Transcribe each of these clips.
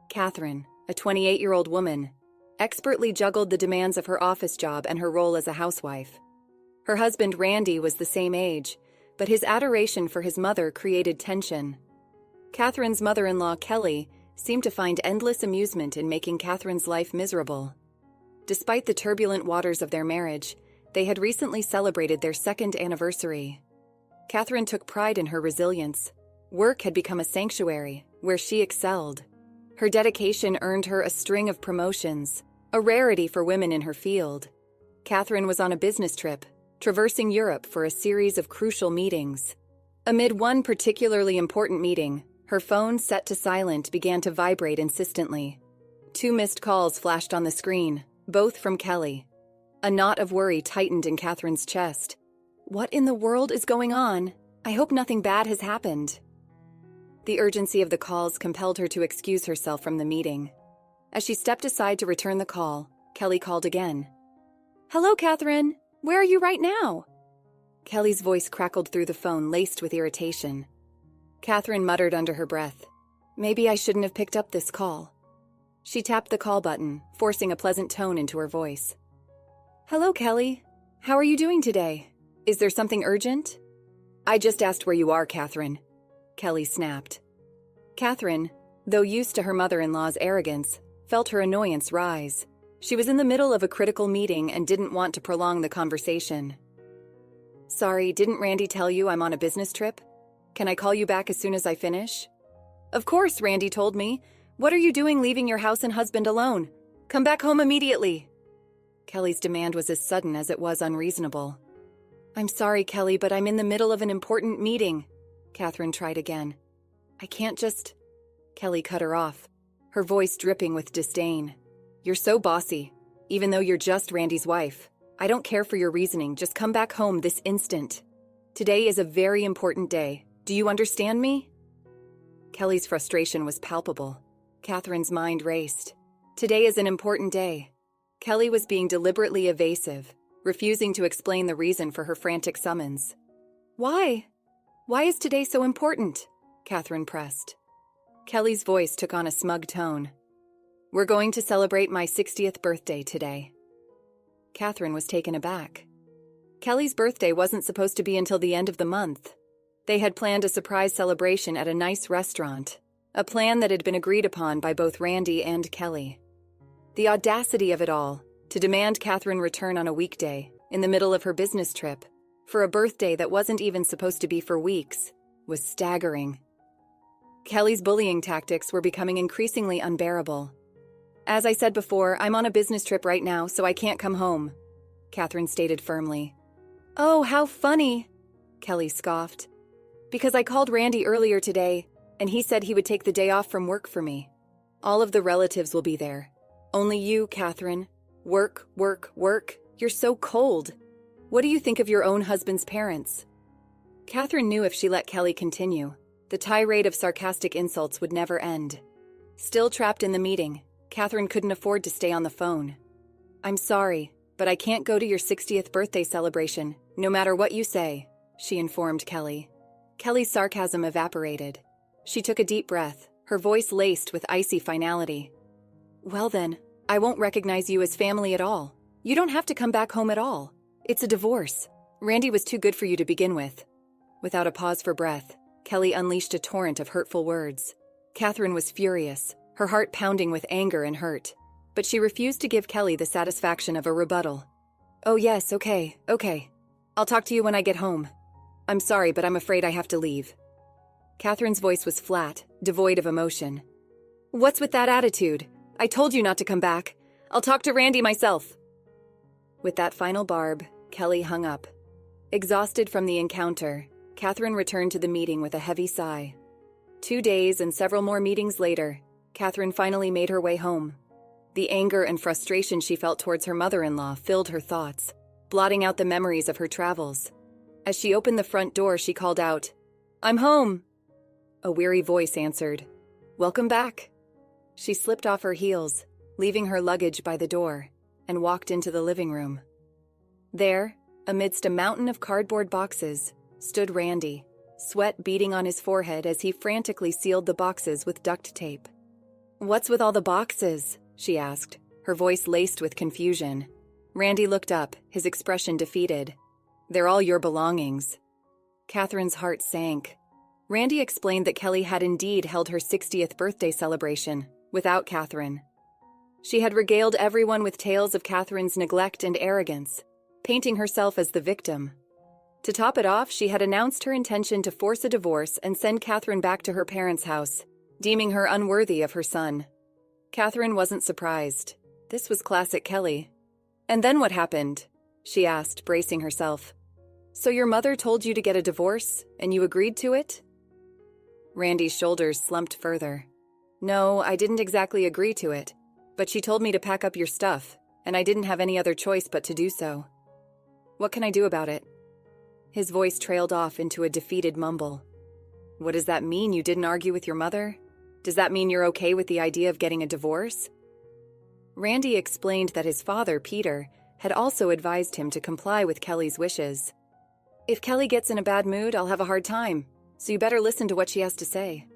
Catherine, a 28-year-old woman, expertly juggled the demands of her office job and her role as a housewife. Her husband, Randy, was the same age, but his adoration for his mother created tension. Catherine's mother-in-law, Kelly, seemed to find endless amusement in making Catherine's life miserable. Despite the turbulent waters of their marriage, they had recently celebrated their second anniversary. Catherine took pride in her resilience. Work had become a sanctuary, where she excelled. Her dedication earned her a string of promotions, a rarity for women in her field. Catherine was on a business trip, traversing Europe for a series of crucial meetings. Amid one particularly important meeting, her phone, set to silent, began to vibrate insistently. 2 missed calls flashed on the screen, both from Kelly. A knot of worry tightened in Catherine's chest. What in the world is going on? I hope nothing bad has happened. The urgency of the calls compelled her to excuse herself from the meeting. As she stepped aside to return the call, Kelly called again. "Hello, Catherine. Where are you right now?" Kelly's voice crackled through the phone, laced with irritation. Catherine muttered under her breath, "Maybe I shouldn't have picked up this call." She tapped the call button, forcing a pleasant tone into her voice. "Hello, Kelly. How are you doing today? Is there something urgent?" "I just asked where you are, Catherine," Kelly snapped. Catherine, though used to her mother-in-law's arrogance, felt her annoyance rise. She was in the middle of a critical meeting and didn't want to prolong the conversation. "Sorry, didn't Randy tell you I'm on a business trip? Can I call you back as soon as I finish?" "Of course, Randy told me. What are you doing leaving your house and husband alone? Come back home immediately." Kelly's demand was as sudden as it was unreasonable. "I'm sorry, Kelly, but I'm in the middle of an important meeting." Catherine tried again. "I can't just—" Kelly cut her off, her voice dripping with disdain. "You're so bossy, even though you're just Randy's wife. I don't care for your reasoning, just come back home this instant. Today is a very important day. Do you understand me?" Kelly's frustration was palpable. Catherine's mind raced. Today is an important day. Kelly was being deliberately evasive, refusing to explain the reason for her frantic summons. "Why? Why is today so important?" Catherine pressed. Kelly's voice took on a smug tone. "We're going to celebrate my 60th birthday today." Catherine was taken aback. Kelly's birthday wasn't supposed to be until the end of the month. They had planned a surprise celebration at a nice restaurant, a plan that had been agreed upon by both Randy and Kelly. The audacity of it all, to demand Catherine return on a weekday, in the middle of her business trip, for a birthday that wasn't even supposed to be for weeks, was staggering. Kelly's bullying tactics were becoming increasingly unbearable. "As I said before, I'm on a business trip right now, so I can't come home," Catherine stated firmly. "Oh, how funny," Kelly scoffed. "Because I called Randy earlier today, and he said he would take the day off from work for me. All of the relatives will be there. Only you, Catherine. Work, work, work. You're so cold. What do you think of your own husband's parents?" Catherine knew if she let Kelly continue, the tirade of sarcastic insults would never end. Still trapped in the meeting, Catherine couldn't afford to stay on the phone. "I'm sorry, but I can't go to your 60th birthday celebration, no matter what you say," she informed Kelly. Kelly's sarcasm evaporated. She took a deep breath, her voice laced with icy finality. "Well then, I won't recognize you as family at all. You don't have to come back home at all. It's a divorce. Randy was too good for you to begin with." Without a pause for breath, Kelly unleashed a torrent of hurtful words. Catherine was furious, her heart pounding with anger and hurt. But she refused to give Kelly the satisfaction of a rebuttal. "Oh yes, okay. I'll talk to you when I get home. I'm sorry, but I'm afraid I have to leave." Catherine's voice was flat, devoid of emotion. "What's with that attitude? I told you not to come back. I'll talk to Randy myself." With that final barb, Kelly hung up. Exhausted from the encounter, Catherine returned to the meeting with a heavy sigh. 2 days and several more meetings later, Catherine finally made her way home. The anger and frustration she felt towards her mother-in-law filled her thoughts, blotting out the memories of her travels. As she opened the front door, she called out, "I'm home!" A weary voice answered, "Welcome back." She slipped off her heels, leaving her luggage by the door, and walked into the living room. There, amidst a mountain of cardboard boxes, stood Randy, sweat beading on his forehead as he frantically sealed the boxes with duct tape. "What's with all the boxes?" she asked, her voice laced with confusion. Randy looked up, his expression defeated. "They're all your belongings." Catherine's heart sank. Randy explained that Kelly had indeed held her 60th birthday celebration, without Catherine. She had regaled everyone with tales of Catherine's neglect and arrogance, painting herself as the victim. To top it off, she had announced her intention to force a divorce and send Catherine back to her parents' house, deeming her unworthy of her son. Catherine wasn't surprised. This was classic Kelly. "And then what happened?" she asked, bracing herself. "So your mother told you to get a divorce, and you agreed to it?" Randy's shoulders slumped further. "No, I didn't exactly agree to it, but she told me to pack up your stuff, and I didn't have any other choice but to do so. What can I do about it?" His voice trailed off into a defeated mumble. "What does that mean, you didn't argue with your mother? Does that mean you're okay with the idea of getting a divorce?" Randy explained that his father, Peter, had also advised him to comply with Kelly's wishes. "If Kelly gets in a bad mood, I'll have a hard time, so you better listen to what she has to say."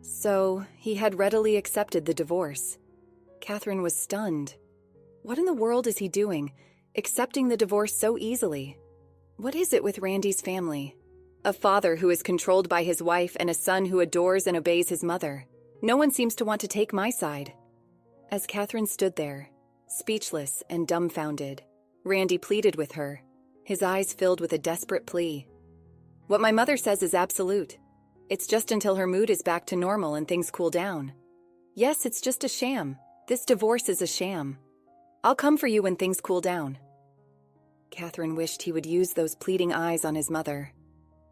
So, he had readily accepted the divorce. Catherine was stunned. What in the world is he doing, accepting the divorce so easily? What is it with Randy's family? A father who is controlled by his wife and a son who adores and obeys his mother. No one seems to want to take my side. As Catherine stood there, speechless and dumbfounded, Randy pleaded with her, his eyes filled with a desperate plea. "What my mother says is absolute. It's just until her mood is back to normal and things cool down. Yes, it's just a sham. This divorce is a sham. I'll come for you when things cool down." Catherine wished he would use those pleading eyes on his mother.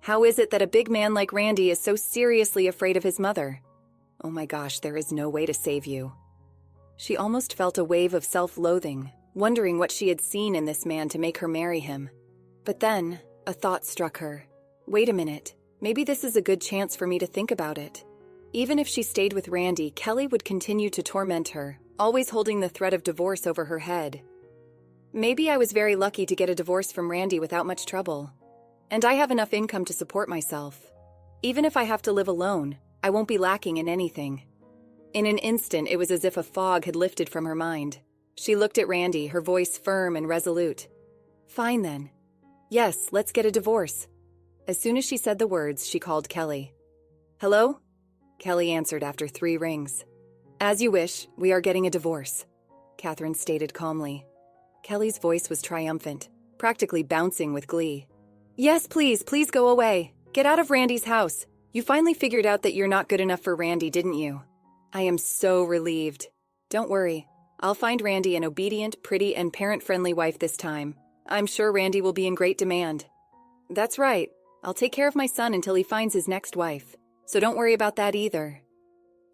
How is it that a big man like Randy is so seriously afraid of his mother? Oh my gosh, there is no way to save you. She almost felt a wave of self-loathing, wondering what she had seen in this man to make her marry him. But then, a thought struck her. Wait a minute, maybe this is a good chance for me to think about it. Even if she stayed with Randy, Kelly would continue to torment her, always holding the threat of divorce over her head. Maybe I was very lucky to get a divorce from Randy without much trouble. And I have enough income to support myself. Even if I have to live alone, I won't be lacking in anything. In an instant, it was as if a fog had lifted from her mind. She looked at Randy, her voice firm and resolute. "Fine then. Yes, let's get a divorce." As soon as she said the words, she called Kelly. "Hello?" Kelly answered after 3 rings. "As you wish, we are getting a divorce," Catherine stated calmly. Kelly's voice was triumphant, practically bouncing with glee. "Yes, please go away. Get out of Randy's house. You finally figured out that you're not good enough for Randy, didn't you? I am so relieved. Don't worry. I'll find Randy an obedient, pretty, and parent-friendly wife this time. I'm sure Randy will be in great demand." "That's right. I'll take care of my son until he finds his next wife. So don't worry about that either."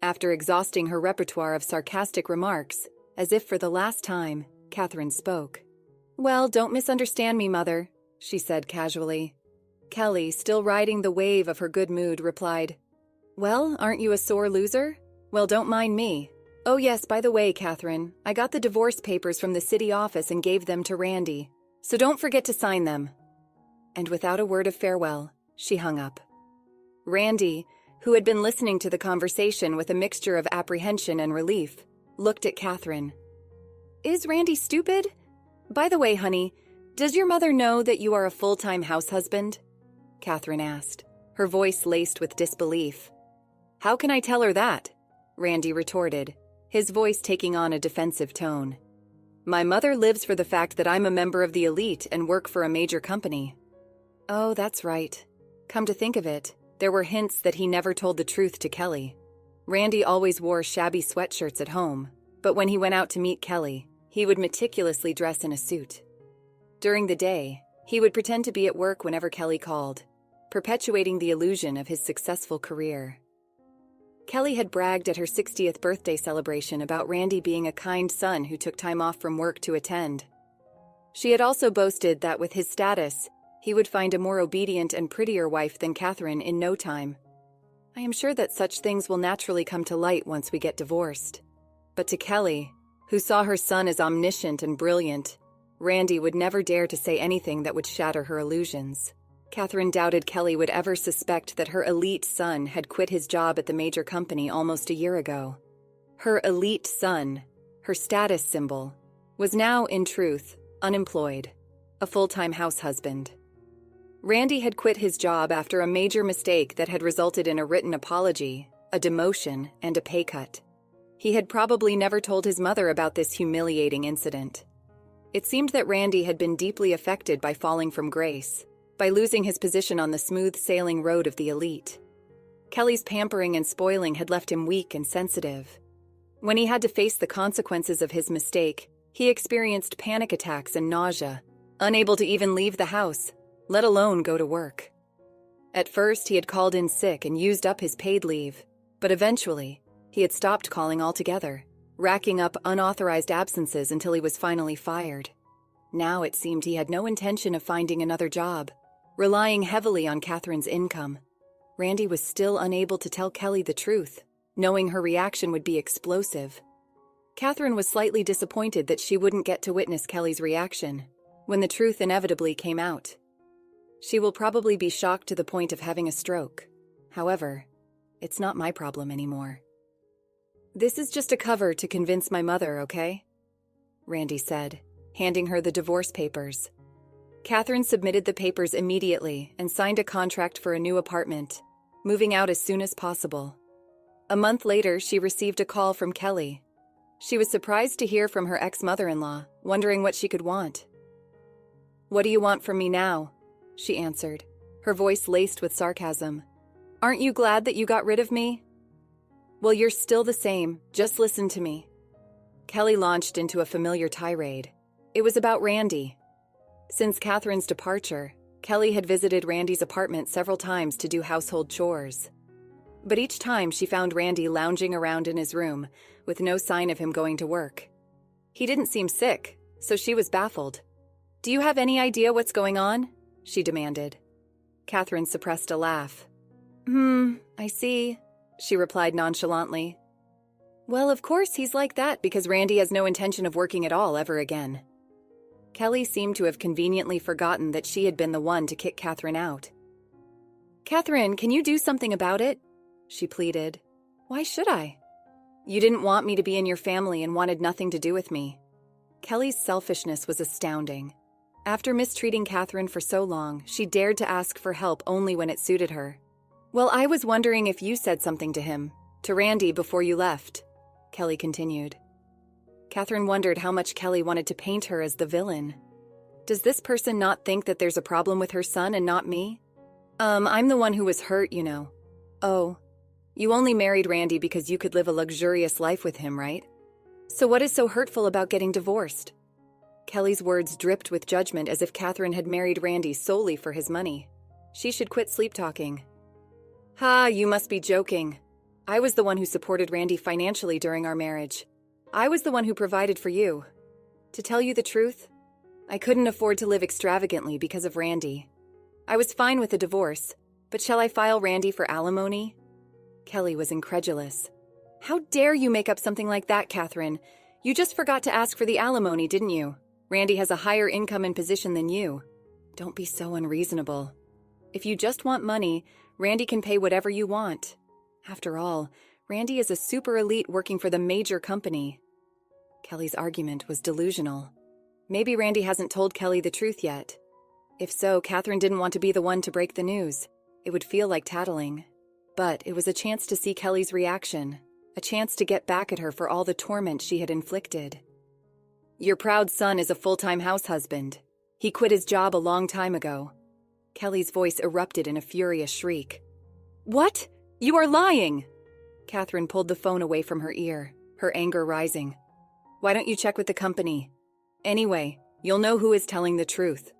After exhausting her repertoire of sarcastic remarks, as if for the last time, Catherine spoke. "Well, don't misunderstand me, Mother," she said casually. Kelly, still riding the wave of her good mood, replied, "Well, aren't you a sore loser? Well, don't mind me. Oh yes, by the way, Catherine, I got the divorce papers from the city office and gave them to Randy. So don't forget to sign them." And without a word of farewell, she hung up. Randy, who had been listening to the conversation with a mixture of apprehension and relief, looked at Catherine. "Is Randy stupid? By the way, honey, does your mother know that you are a full-time house husband?" Catherine asked, her voice laced with disbelief. "How can I tell her that?" Randy retorted, his voice taking on a defensive tone. "My mother lives for the fact that I'm a member of the elite and work for a major company." Oh, that's right. Come to think of it, there were hints that he never told the truth to Kelly. Randy always wore shabby sweatshirts at home, but when he went out to meet Kelly, he would meticulously dress in a suit. During the day, he would pretend to be at work whenever Kelly called, perpetuating the illusion of his successful career. Kelly had bragged at her 60th birthday celebration about Randy being a kind son who took time off from work to attend. She had also boasted that with his status, he would find a more obedient and prettier wife than Catherine in no time. I am sure that such things will naturally come to light once we get divorced. But to Kelly, who saw her son as omniscient and brilliant, Randy would never dare to say anything that would shatter her illusions. Catherine doubted Kelly would ever suspect that her elite son had quit his job at the major company almost a year ago. Her elite son, her status symbol, was now, in truth, unemployed, a full-time house husband. Randy had quit his job after a major mistake that had resulted in a written apology, a demotion, and a pay cut. He had probably never told his mother about this humiliating incident. It seemed that Randy had been deeply affected by falling from grace, by losing his position on the smooth-sailing road of the elite. Kelly's pampering and spoiling had left him weak and sensitive. When he had to face the consequences of his mistake, he experienced panic attacks and nausea, unable to even leave the house, let alone go to work. At first, he had called in sick and used up his paid leave, but eventually, he had stopped calling altogether, racking up unauthorized absences until he was finally fired. Now it seemed he had no intention of finding another job, relying heavily on Catherine's income. Randy was still unable to tell Kelly the truth, knowing her reaction would be explosive. Catherine was slightly disappointed that she wouldn't get to witness Kelly's reaction when the truth inevitably came out. She will probably be shocked to the point of having a stroke. However, it's not my problem anymore. "This is just a cover to convince my mother, okay?" Randy said, handing her the divorce papers. Catherine submitted the papers immediately and signed a contract for a new apartment, moving out as soon as possible. A month later, she received a call from Kelly. She was surprised to hear from her ex-mother-in-law, wondering what she could want. "What do you want from me now?" she answered, her voice laced with sarcasm. "Aren't you glad that you got rid of me?" "Well, you're still the same. Just listen to me." Kelly launched into a familiar tirade. It was about Randy. Since Catherine's departure, Kelly had visited Randy's apartment several times to do household chores. But each time she found Randy lounging around in his room, with no sign of him going to work. He didn't seem sick, so she was baffled. "Do you have any idea what's going on?" she demanded. Catherine suppressed a laugh. I see," she replied nonchalantly. "Well, of course he's like that because Randy has no intention of working at all ever again." Kelly seemed to have conveniently forgotten that she had been the one to kick Catherine out. "Catherine, can you do something about it?" she pleaded. "Why should I?" "You didn't want me to be in your family and wanted nothing to do with me." Kelly's selfishness was astounding. After mistreating Catherine for so long, she dared to ask for help only when it suited her. "Well, I was wondering if you said something to him, to Randy, before you left," Kelly continued. Catherine wondered how much Kelly wanted to paint her as the villain. Does this person not think that there's a problem with her son and not me? I'm the one who was hurt, you know." "Oh, you only married Randy because you could live a luxurious life with him, right? So what is so hurtful about getting divorced?" Kelly's words dripped with judgment as if Catherine had married Randy solely for his money. She should quit sleep-talking. "Ha, you must be joking. I was the one who supported Randy financially during our marriage. I was the one who provided for you. To tell you the truth, I couldn't afford to live extravagantly because of Randy. I was fine with a divorce, but shall I file Randy for alimony?" Kelly was incredulous. "How dare you make up something like that, Catherine? You just forgot to ask for the alimony, didn't you? Randy has a higher income and position than you. Don't be so unreasonable. If you just want money, Randy can pay whatever you want. After all, Randy is a super elite working for the major company." Kelly's argument was delusional. Maybe Randy hasn't told Kelly the truth yet. If so, Catherine didn't want to be the one to break the news. It would feel like tattling. But it was a chance to see Kelly's reaction, a chance to get back at her for all the torment she had inflicted. "Your proud son is a full-time house husband. He quit his job a long time ago." Kelly's voice erupted in a furious shriek. "What? You are lying!" Catherine pulled the phone away from her ear, her anger rising. "Why don't you check with the company? Anyway, you'll know who is telling the truth."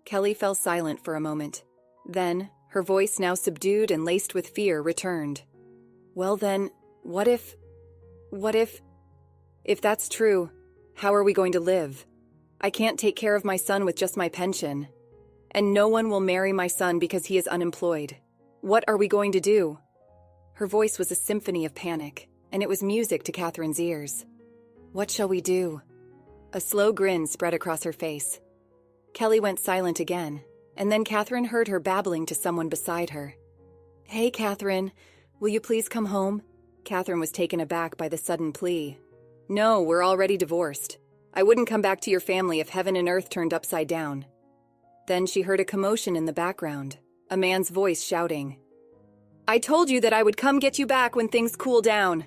Kelly fell silent for a moment. Then, her voice now subdued and laced with fear returned. "Well then, what if... If that's true, how are we going to live? I can't take care of my son with just my pension. And no one will marry my son because he is unemployed. What are we going to do?" Her voice was a symphony of panic, and it was music to Catherine's ears. "What shall we do?" A slow grin spread across her face. Kelly went silent again, and then Catherine heard her babbling to someone beside her. "Hey, Catherine, will you please come home? Catherine was taken aback by the sudden plea. No, we're already divorced. I wouldn't come back to your family if heaven and earth turned upside down. Then she heard a commotion in the background, a man's voice shouting, I told you that I would come get you back when things cool down.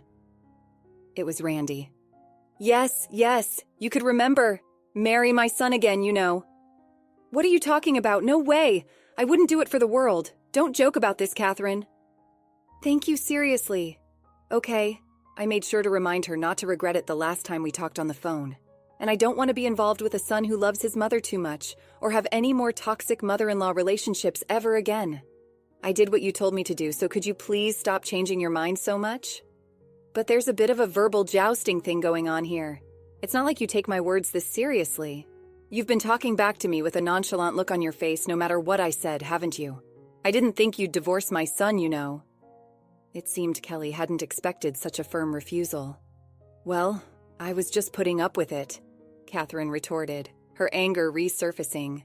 It was Randy. Yes, you could remember. Marry my son again, you know. What are you talking about? No way. I wouldn't do it for the world. Don't joke about this, Catherine. Thank you, seriously. Okay. I made sure to remind her not to regret it the last time we talked on the phone. And I don't want to be involved with a son who loves his mother too much, or have any more toxic mother-in-law relationships ever again. I did what you told me to do, so could you please stop changing your mind so much? But there's a bit of a verbal jousting thing going on here. It's not like you take my words this seriously. You've been talking back to me with a nonchalant look on your face no matter what I said, haven't you? I didn't think you'd divorce my son, you know. It seemed Kelly hadn't expected such a firm refusal. Well, I was just putting up with it, Catherine retorted, her anger resurfacing.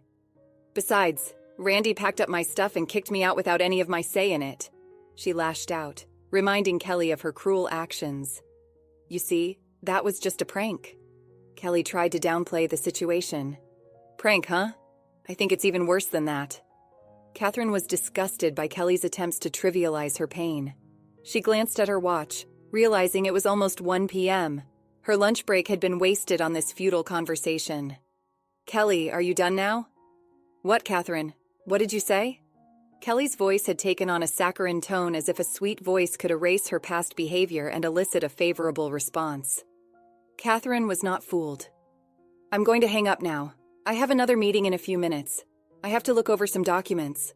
Besides, Randy packed up my stuff and kicked me out without any of my say in it. She lashed out, reminding Kelly of her cruel actions. You see, that was just a prank. Kelly tried to downplay the situation. Prank, huh? I think it's even worse than that. Catherine was disgusted by Kelly's attempts to trivialize her pain. She glanced at her watch, realizing it was almost 1 p.m. Her lunch break had been wasted on this futile conversation. Kelly, are you done now? What, Catherine? What did you say? Kelly's voice had taken on a saccharine tone as if a sweet voice could erase her past behavior and elicit a favorable response. Catherine was not fooled. I'm going to hang up now. I have another meeting in a few minutes. I have to look over some documents.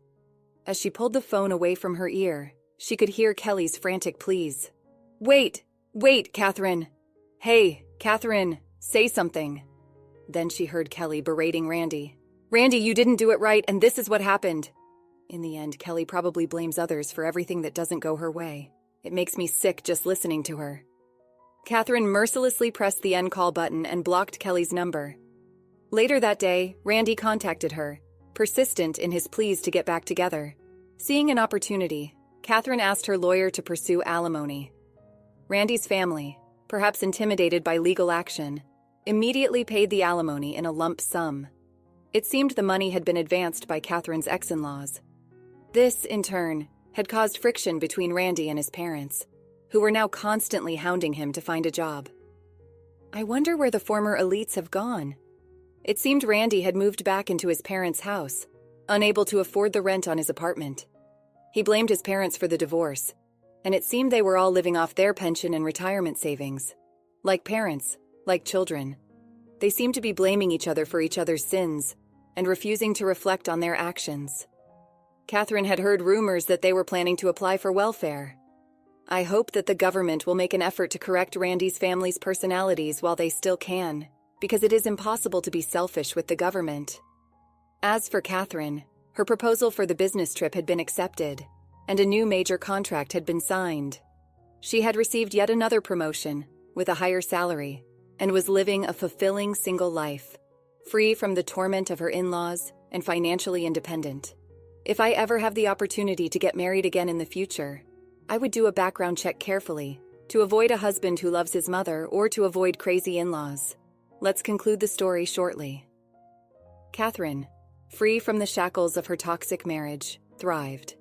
As she pulled the phone away from her ear, she could hear Kelly's frantic pleas. Wait, Catherine. Hey, Catherine, say something. Then she heard Kelly berating Randy. Randy, you didn't do it right, and this is what happened. In the end, Kelly probably blames others for everything that doesn't go her way. It makes me sick just listening to her. Catherine mercilessly pressed the end call button and blocked Kelly's number. Later that day, Randy contacted her, persistent in his pleas to get back together. Seeing an opportunity, Catherine asked her lawyer to pursue alimony. Randy's family, perhaps intimidated by legal action, immediately paid the alimony in a lump sum. It seemed the money had been advanced by Catherine's ex-in-laws. This, in turn, had caused friction between Randy and his parents, who were now constantly hounding him to find a job. I wonder where the former elites have gone. It seemed Randy had moved back into his parents' house, unable to afford the rent on his apartment. He blamed his parents for the divorce, and it seemed they were all living off their pension and retirement savings. Like parents, like children. They seemed to be blaming each other for each other's sins and refusing to reflect on their actions. Catherine had heard rumors that they were planning to apply for welfare. I hope that the government will make an effort to correct Randy's family's personalities while they still can, because it is impossible to be selfish with the government. As for Catherine, her proposal for the business trip had been accepted, and a new major contract had been signed. She had received yet another promotion, with a higher salary, and was living a fulfilling single life, free from the torment of her in-laws and financially independent. If I ever have the opportunity to get married again in the future, I would do a background check carefully to avoid a husband who loves his mother or to avoid crazy in-laws. Let's conclude the story shortly. Catherine, free from the shackles of her toxic marriage, thrived.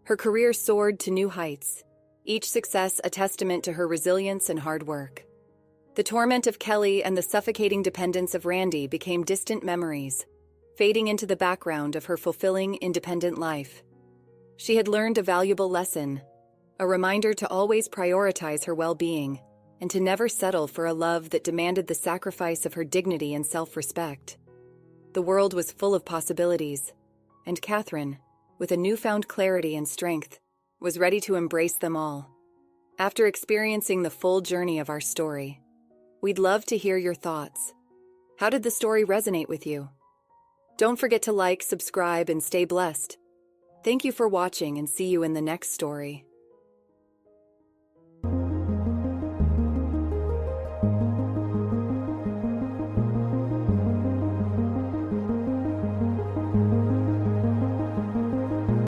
Her career soared to new heights, each success a testament to her resilience and hard work. The torment of Kelly and the suffocating dependence of Randy became distant memories, fading into the background of her fulfilling, independent life. She had learned a valuable lesson, a reminder to always prioritize her well-being and to never settle for a love that demanded the sacrifice of her dignity and self-respect. The world was full of possibilities, and Catherine, with a newfound clarity and strength, was ready to embrace them all. After experiencing the full journey of our story, we'd love to hear your thoughts. How did the story resonate with you? Don't forget to like, subscribe, and stay blessed. Thank you for watching, and see you in the next story.